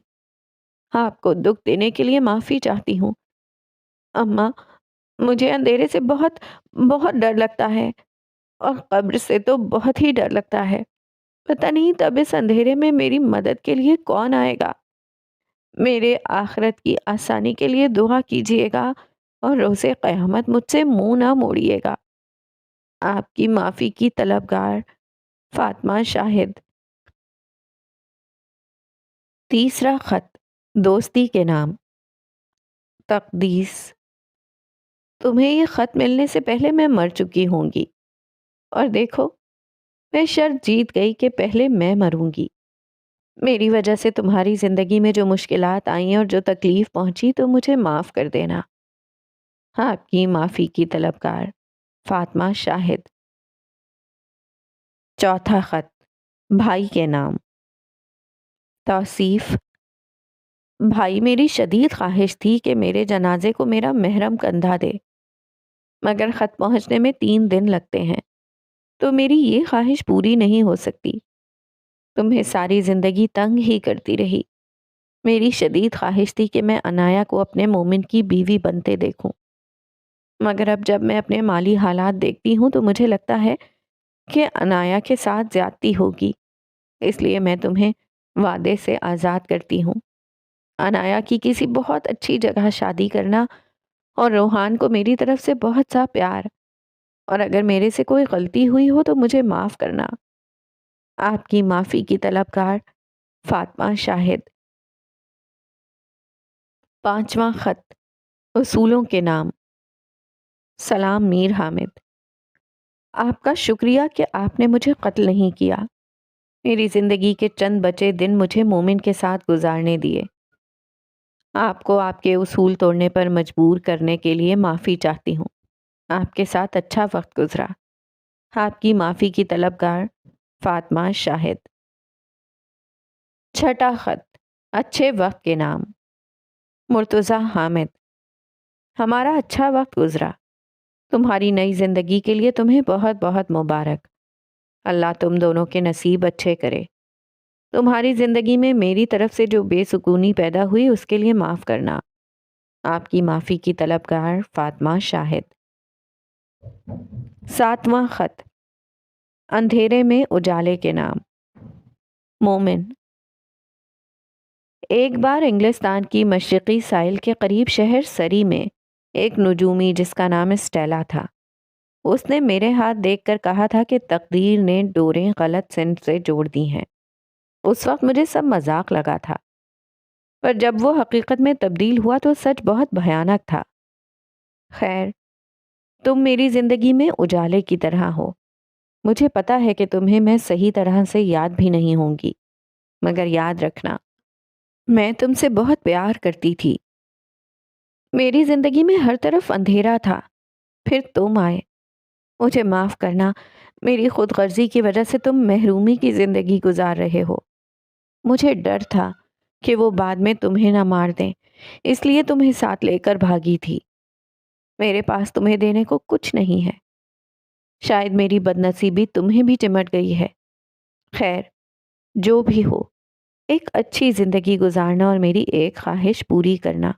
آپ کو دکھ دینے کے لیے معافی چاہتی ہوں۔ اماں، مجھے اندھیرے سے بہت بہت ڈر لگتا ہے، اور قبر سے تو بہت ہی ڈر لگتا ہے۔ پتہ نہیں تب اس اندھیرے میں میری مدد کے لیے کون آئے گا۔ میرے آخرت کی آسانی کے لیے دعا کیجیے گا، اور روز قیامت مجھ سے منہ نہ موڑیے گا۔ آپ کی معافی کی طلبگار، فاطمہ شاہد۔ تیسرا خط، دوستی کے نام۔ تقدیس، تمہیں یہ خط ملنے سے پہلے میں مر چکی ہوں گی، اور دیکھو میں شرط جیت گئی کہ پہلے میں مروں گی۔ میری وجہ سے تمہاری زندگی میں جو مشکلات آئیں اور جو تکلیف پہنچی تو مجھے معاف کر دینا۔ آپ کی معافی کی طلبگار، فاطمہ شاہد۔ چوتھا خط، بھائی کے نام۔ توصیف، بھائی میری شدید خواہش تھی کہ میرے جنازے کو میرا محرم کندھا دے، مگر خط پہنچنے میں 3 دن لگتے ہیں، تو میری یہ خواہش پوری نہیں ہو سکتی۔ تمہیں ساری زندگی تنگ ہی کرتی رہی۔ میری شدید خواہش تھی کہ میں عنایا کو اپنے مومن کی بیوی بنتے دیکھوں، مگر اب جب میں اپنے مالی حالات دیکھتی ہوں تو مجھے لگتا ہے کہ عنایا کے ساتھ زیادتی ہوگی، اس لیے میں تمہیں وعدے سے آزاد کرتی ہوں۔ عنایا کی کسی بہت اچھی جگہ شادی کرنا، اور روحان کو میری طرف سے بہت سا پیار، اور اگر میرے سے کوئی غلطی ہوئی ہو تو مجھے معاف کرنا۔ آپ کی معافی کی طلبگار، فاطمہ شاہد۔ پانچواں خط، اصولوں کے نام۔ سلام میر حامد۔ آپ کا شکریہ کہ آپ نے مجھے قتل نہیں کیا۔ میری زندگی کے چند بچے دن مجھے مومن کے ساتھ گزارنے دیے۔ آپ کو آپ کے اصول توڑنے پر مجبور کرنے کے لیے معافی چاہتی ہوں۔ آپ کے ساتھ اچھا وقت گزرا۔ آپ کی معافی کی طلبگار، فاطمہ شاہد۔ چھٹا خط، اچھے وقت کے نام۔ مرتضیٰ حامد۔ ہمارا اچھا وقت گزرا۔ تمہاری نئی زندگی کے لیے تمہیں بہت بہت مبارک۔ اللہ تم دونوں کے نصیب اچھے کرے۔ تمہاری زندگی میں میری طرف سے جو بے سکونی پیدا ہوئی اس کے لیے معاف کرنا۔ آپ کی معافی کی طلبگار، فاطمہ شاہد۔ ساتواں خط، اندھیرے میں اجالے کے نام۔ مومن۔ ایک بار انگلستان کی مشرقی ساحل کے قریب شہر سری میں ایک نجومی جس کا نام اسٹیلا تھا، اس نے میرے ہاتھ دیکھ کر کہا تھا کہ تقدیر نے ڈوریں غلط سمت سے جوڑ دی ہیں۔ اس وقت مجھے سب مذاق لگا تھا، پر جب وہ حقیقت میں تبدیل ہوا تو سچ بہت بھیانک تھا۔ خیر، تم میری زندگی میں اجالے کی طرح ہو۔ مجھے پتا ہے کہ تمہیں میں صحیح طرح سے یاد بھی نہیں ہوں گی، مگر یاد رکھنا، میں تم سے بہت پیار کرتی تھی، میری زندگی میں ہر طرف اندھیرا تھا، پھر تم آئے۔ مجھے معاف کرنا، میری خود غرضی کی وجہ سے تم محرومی کی زندگی گزار رہے ہو۔ مجھے ڈر تھا کہ وہ بعد میں تمہیں نہ مار دیں، اس لیے تمہیں ساتھ لے کر بھاگی تھی۔ میرے پاس تمہیں دینے کو کچھ نہیں ہے، شاید میری بد نصیبی تمہیں بھی چمٹ گئی ہے۔ خیر، جو بھی ہو، ایک اچھی زندگی گزارنا اور میری ایک خواہش پوری کرنا۔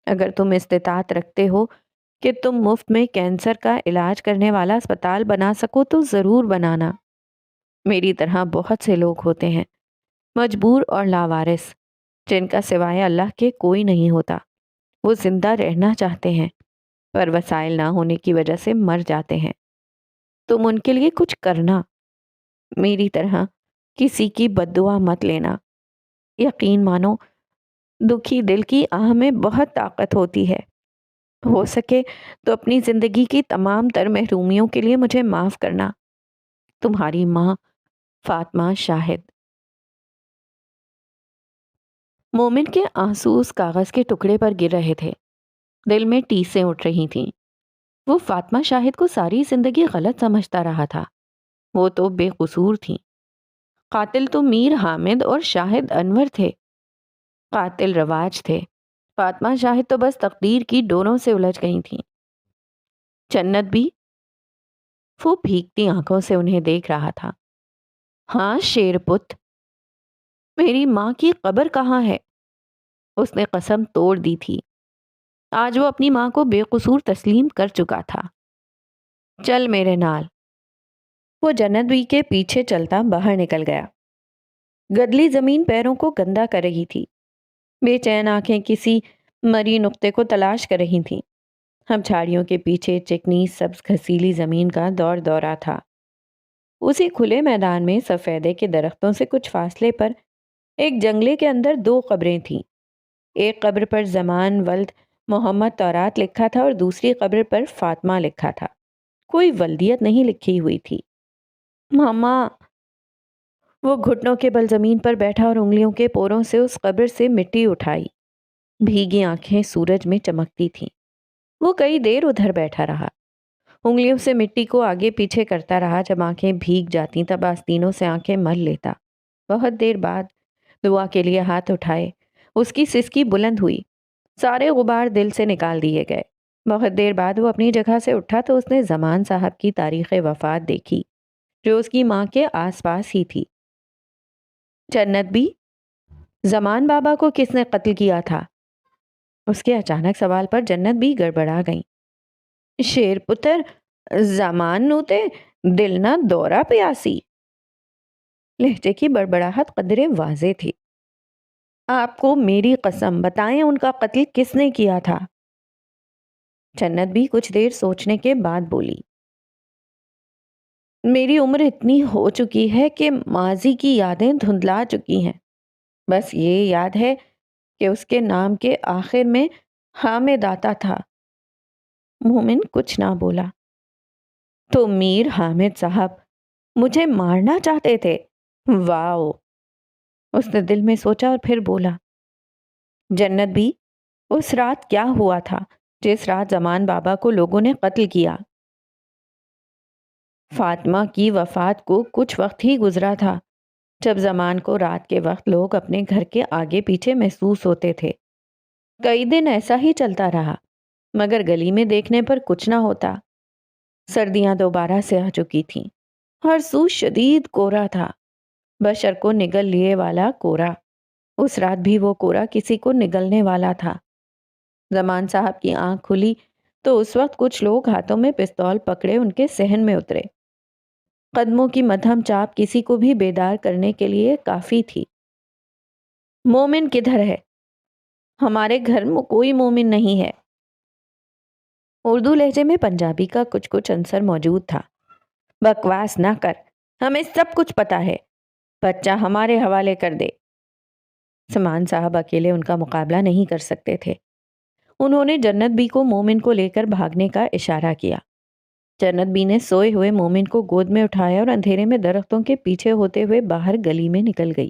اگر تم استطاعت رکھتے ہو کہ تم مفت میں کینسر کا علاج کرنے والا اسپتال بنا سکو تو ضرور بنانا۔ میری طرح بہت سے لوگ ہوتے ہیں، مجبور اور لاوارث، جن کا سوائے اللہ کے کوئی نہیں ہوتا۔ وہ زندہ رہنا چاہتے ہیں پر وسائل نہ ہونے کی وجہ سے مر جاتے ہیں۔ تم ان کے لیے کچھ کرنا، میری طرح کسی کی بد دعا مت لینا۔ یقین مانو، دکھی دل کی آہ میں بہت طاقت ہوتی ہے۔ ہو سکے تو اپنی زندگی کی تمام تر محرومیوں کے لیے مجھے معاف کرنا۔ تمہاری ماں، فاطمہ شاہد۔ مومن کے آنسو اس کاغذ کے ٹکڑے پر گر رہے تھے، دل میں ٹیسیں اٹھ رہی تھیں۔ وہ فاطمہ شاہد کو ساری زندگی غلط سمجھتا رہا تھا۔ وہ تو بے قصور تھیں۔ قاتل تو میر حامد اور شاہد انور تھے۔ قاتل رواج تھے، فاطمہ شاہد تو بس تقدیر کی ڈوروں سے الجھ گئی تھیں۔ جنت بھی؟ وہ بھیگتی آنکھوں سے انہیں دیکھ رہا تھا۔ ہاں شیر پت، میری ماں کی قبر کہاں ہے؟ اس نے قسم توڑ دی تھی۔ آج وہ اپنی ماں کو بے قصور تسلیم کر چکا تھا۔ چل میرے نال۔ وہ جنت بھی کے پیچھے چلتا باہر نکل گیا۔ گدلی زمین پیروں کو گندا کر رہی تھی، بے چین آنکھیں کسی مری نقطے کو تلاش کر رہی تھیں۔ اب جھاڑیوں کے پیچھے چکنی سبز گھسیلی زمین کا دور دورہ تھا۔ اسی کھلے میدان میں سفیدے کے درختوں سے کچھ فاصلے پر ایک جنگلے کے اندر دو قبریں تھیں۔ ایک قبر پر زمان ولد محمد تورات لکھا تھا اور دوسری قبر پر فاطمہ لکھا تھا۔ کوئی ولدیت نہیں لکھی ہوئی تھی۔ ماما! وہ گھٹنوں کے بل زمین پر بیٹھا اور انگلیوں کے پوروں سے اس قبر سے مٹی اٹھائی۔ بھیگی آنکھیں سورج میں چمکتی تھیں۔ وہ کئی دیر ادھر بیٹھا رہا، انگلیوں سے مٹی کو آگے پیچھے کرتا رہا۔ جب آنکھیں بھیگ جاتی تب آستینوں سے آنکھیں مل لیتا۔ بہت دیر بعد دعا کے لیے ہاتھ اٹھائے، اس کی سسکی بلند ہوئی، سارے غبار دل سے نکال دیے گئے۔ بہت دیر بعد وہ اپنی جگہ سے اٹھا تو اس نے زمان صاحب کی تاریخ وفات دیکھی، جو اس کی ماں کے آس پاس ہی تھی۔ جنت بھی؟ زمان بابا کو کس نے قتل کیا تھا؟ اس کے اچانک سوال پر جنت بھی گڑبڑا گئی۔ شیر پتر، زمان نوتے دل نہ دورہ پیاسی۔ لہجے کی بڑبڑاہٹ قدرے واضح تھی۔ آپ کو میری قسم بتائیں ان کا قتل کس نے کیا تھا؟ جنت بھی کچھ دیر سوچنے کے بعد بولی، میری عمر اتنی ہو چکی ہے کہ ماضی کی یادیں دھندلا چکی ہیں۔ بس یہ یاد ہے کہ اس کے نام کے آخر میں حامد آتا تھا۔ مومن کچھ نہ بولا۔ تو میر حامد صاحب مجھے مارنا چاہتے تھے؟ واؤ! اس نے دل میں سوچا اور پھر بولا، جنت بھی، اس رات کیا ہوا تھا جس رات زمان بابا کو لوگوں نے قتل کیا؟ فاطمہ کی وفات کو کچھ وقت ہی گزرا تھا جب زمان کو رات کے وقت لوگ اپنے گھر کے آگے پیچھے محسوس ہوتے تھے۔ کئی دن ایسا ہی چلتا رہا، مگر گلی میں دیکھنے پر کچھ نہ ہوتا۔ سردیاں دوبارہ سے آ چکی تھیں، ہر سو شدید کورا تھا، بشر کو نگل لیے والا کورا۔ اس رات بھی وہ کورا کسی کو نگلنے والا تھا۔ زمان صاحب کی آنکھ کھلی تو اس وقت کچھ لوگ ہاتھوں میں پستول پکڑے ان کے صحن میں اترے۔ قدموں کی مدھم چاپ کسی کو بھی بیدار کرنے کے لیے کافی تھی۔ مومن کدھر ہے؟ ہمارے گھر میں کوئی مومن نہیں ہے۔ اردو لہجے میں پنجابی کا کچھ عنصر موجود تھا۔ بکواس نہ کر، ہمیں سب کچھ پتا ہے، بچہ ہمارے حوالے کر دے۔ سمان صاحب اکیلے ان کا مقابلہ نہیں کر سکتے تھے۔ انہوں نے جنت بی کو مومن کو لے کر بھاگنے کا اشارہ کیا۔ جنت بی نے سوئے ہوئے مومن کو گود میں اٹھایا اور اندھیرے میں درختوں کے پیچھے ہوتے ہوئے باہر گلی میں نکل گئی۔